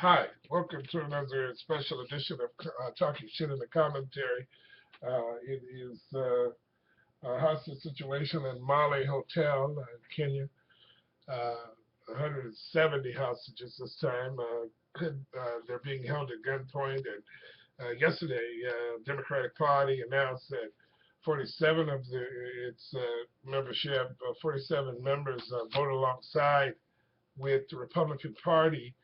Hi, welcome to another special edition of Talking Shit in the Commentary. It is a hostage situation in Mali Hotel in Kenya. Uh, 170 hostages this time. They're being held at gunpoint. And yesterday, Democratic Party announced that 47 of its membership, 47 members, vote alongside with the Republican Party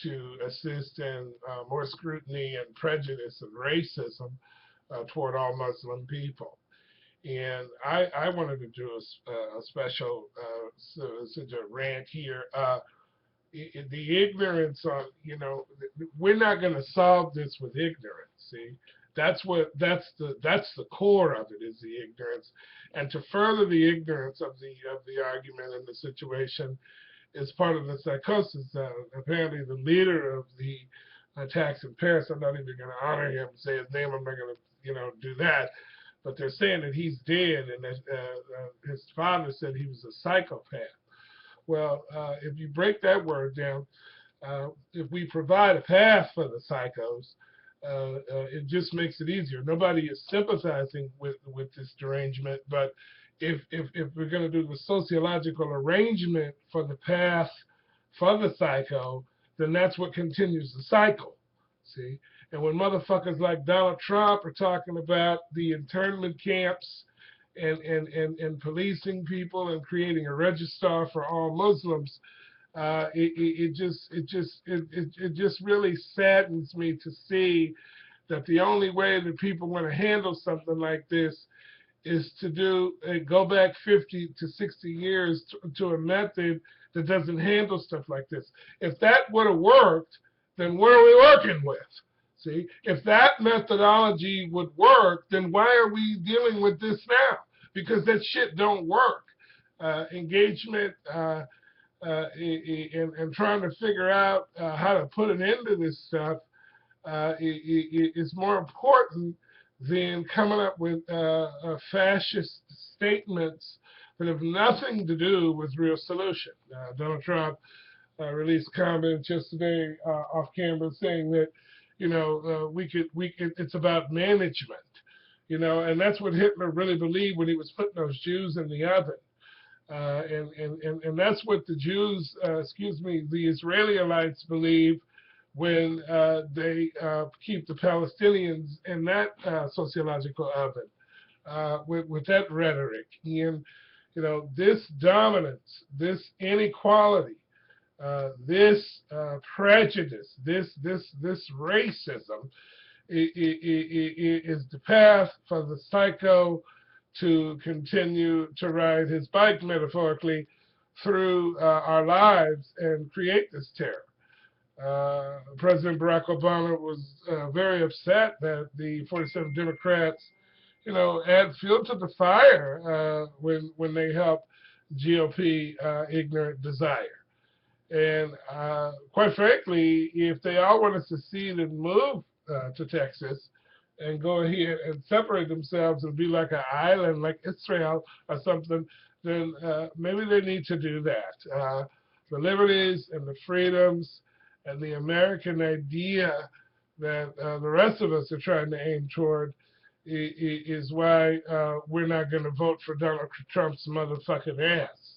to assist in more scrutiny and prejudice and racism toward all Muslim people. And I wanted to do a special such a rant here. The ignorance on, we're not going to solve this with ignorance. See, that's the core of it, is the ignorance, and to further the ignorance of the argument and the situation is part of the psychosis. Apparently, the leader of the attacks in Paris, I'm not even going to honor him, say his name. I'm not going to, do that. But they're saying that he's dead, and that his father said he was a psychopath. Well, if you break that word down, if we provide a path for the psychos, it just makes it easier. Nobody is sympathizing with this derangement, but if we're going to do the sociological arrangement for the path for the psycho, then that's what continues the cycle. See? And when motherfuckers like Donald Trump are talking about the internment camps and policing people and creating a registrar for all Muslims, it just really saddens me to see that the only way that people want to handle something like this is to go back 50 to 60 years to a method that doesn't handle stuff like this. If that would have worked, then what are we working with? See, if that methodology would work, then why are we dealing with this now? Because that shit don't work. Engagement and trying to figure out how to put an end to this stuff is more important than coming up with fascist statements that have nothing to do with real solution. Donald Trump released comments yesterday off camera saying that, it's about management, and that's what Hitler really believed when he was putting those Jews in the oven. And that's what the Jews, the Israelites believe when they keep the Palestinians in that sociological oven with that rhetoric. And, this dominance, this inequality, this prejudice, this racism is the path for the psycho to continue to ride his bike, metaphorically, through our lives and create this terror. President Barack Obama was very upset that the 47 Democrats, add fuel to the fire when they help GOP ignorant desire. And quite frankly, if they all want to secede and move to Texas and go ahead and separate themselves and be like an island, like Israel or something, then maybe they need to do that. The liberties and the freedoms and the American idea that the rest of us are trying to aim toward is why we're not going to vote for Donald Trump's motherfucking ass.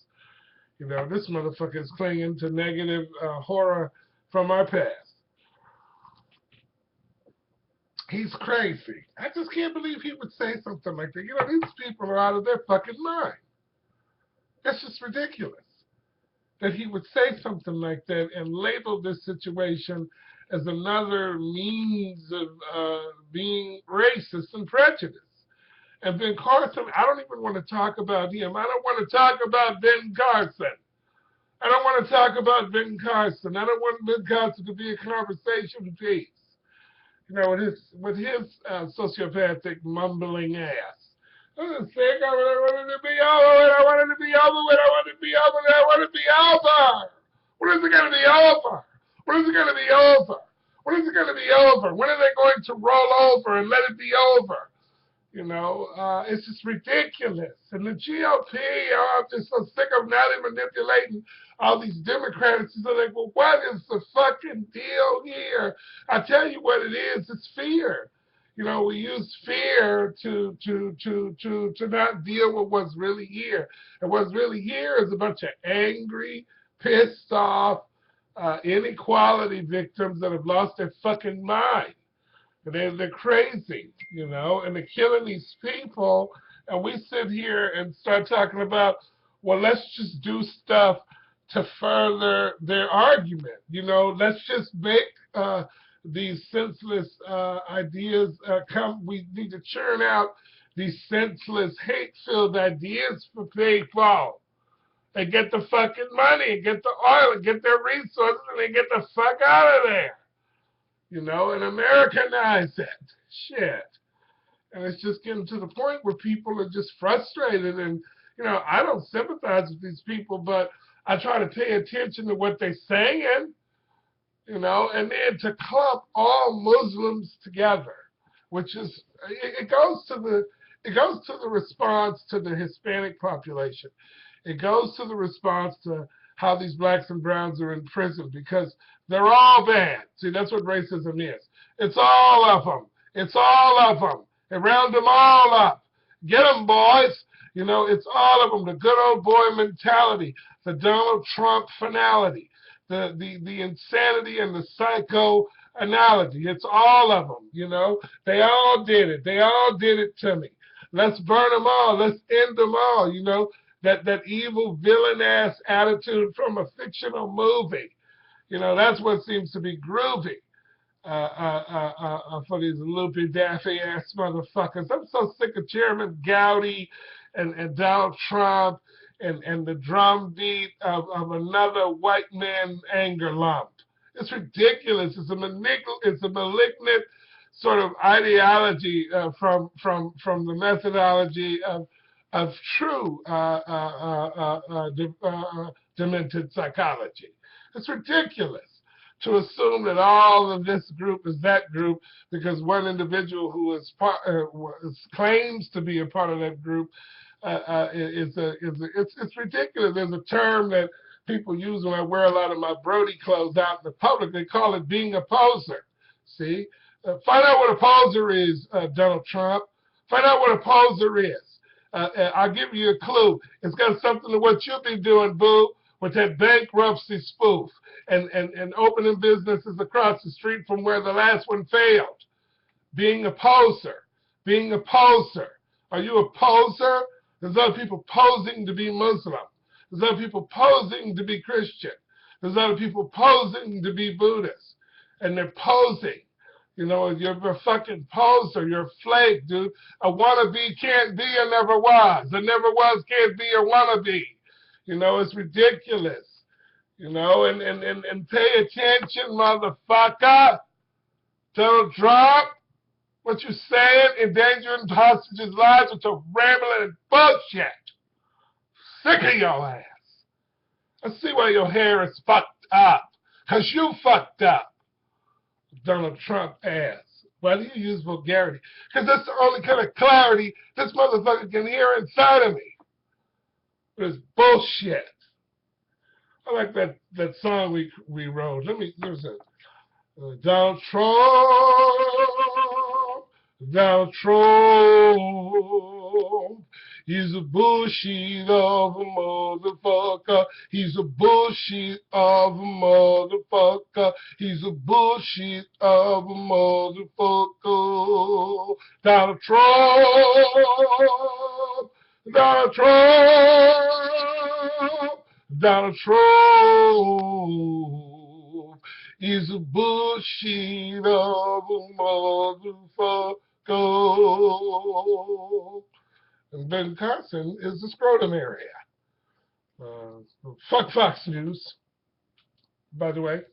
This motherfucker is clinging to negative horror from our past. He's crazy. I just can't believe he would say something like that. These people are out of their fucking mind. That's just ridiculous that he would say something like that and label this situation as another means of being racist and prejudiced. And Ben Carson, I don't even want to talk about him. I don't want to talk about Ben Carson. I don't want to talk about Ben Carson. I don't want Ben Carson to be a conversation piece. With his sociopathic mumbling ass. I was sick. I wanted to be over with. I wanted to be over with. I wanted to be over with. I wanted to be over. When is it going to be over? When is it going to be over? When is it going to be over? When are they going to roll over and let it be over? It's just ridiculous. And the GOP, I'm just so sick of not manipulating all these Democrats are like, well, what is the fucking deal here? I tell you what it is. It's fear. You know, we use fear to not deal with what's really here. And what's really here is a bunch of angry, pissed off, inequality victims that have lost their fucking mind. They're crazy, you know, and they're killing these people. And we sit here and start talking about, well, let's just do stuff to further their argument. You know, let's just make these senseless ideas come. We need to churn out these senseless, hate-filled ideas for people. And get the fucking money, and get the oil, and get their resources, and then get the fuck out of there. You know, and Americanize it. Shit. And it's just getting to the point where people are just frustrated. And, you know, I don't sympathize with these people, but I try to pay attention to what they're saying, you know, and then to clump all Muslims together, which is, it goes to the response to the Hispanic population. It goes to the response to how these blacks and browns are in prison, because they're all bad. See, that's what racism is. It's all of them. It's all of them. They round them all up. Get them, boys. You know, it's all of them. The good old boy mentality, the Donald Trump finality, the insanity and the psycho analogy. It's all of them, you know. They all did it. They all did it to me. Let's burn them all. Let's end them all, you know. That evil villain-ass attitude from a fictional movie. You know, that's what seems to be groovy for these loopy, daffy-ass motherfuckers. I'm so sick of Chairman Gowdy and Donald Trump and the drumbeat of another white man anger lump. It's ridiculous. It's a malignant sort of ideology from the methodology of true demented psychology. It's ridiculous to assume that all of this group is that group because one individual who is claims to be a part of that group it's ridiculous. There's a term that people use when I wear a lot of my Brody clothes out in the public. They call it being a poser. See, find out what a poser is, Donald Trump. Find out what a poser is. I'll give you a clue. It's got something to what you've been doing, boo, with that bankruptcy spoof and opening businesses across the street from where the last one failed. Being a poser. Being a poser. Are you a poser? There's other people posing to be Muslim. There's other people posing to be Christian. There's other people posing to be Buddhist. And they're posing. You know, you're a fucking poser. You're a flake, dude. A wannabe can't be a never was. A never was can't be a wannabe. You know, it's ridiculous. You know, and pay attention, motherfucker. Donald Trump, what you saying, endangering hostages' lives with your rambling and bullshit. Sick of your ass. I see why your hair is fucked up. Because you fucked up. Donald Trump ass. Why do you use vulgarity? Because that's the only kind of clarity this motherfucker can hear inside of me. It's bullshit. I like that song we wrote. There's a Donald Trump, he's a bullshit of a motherfucker. He's a bullshit of a motherfucker. He's a bullshit of a motherfucker. Donald Trump, Donald Trump, Donald Trump. He's a bullshit of a motherfucker. And Ben Carson is the scrotum area. Fuck Fox News, by the way.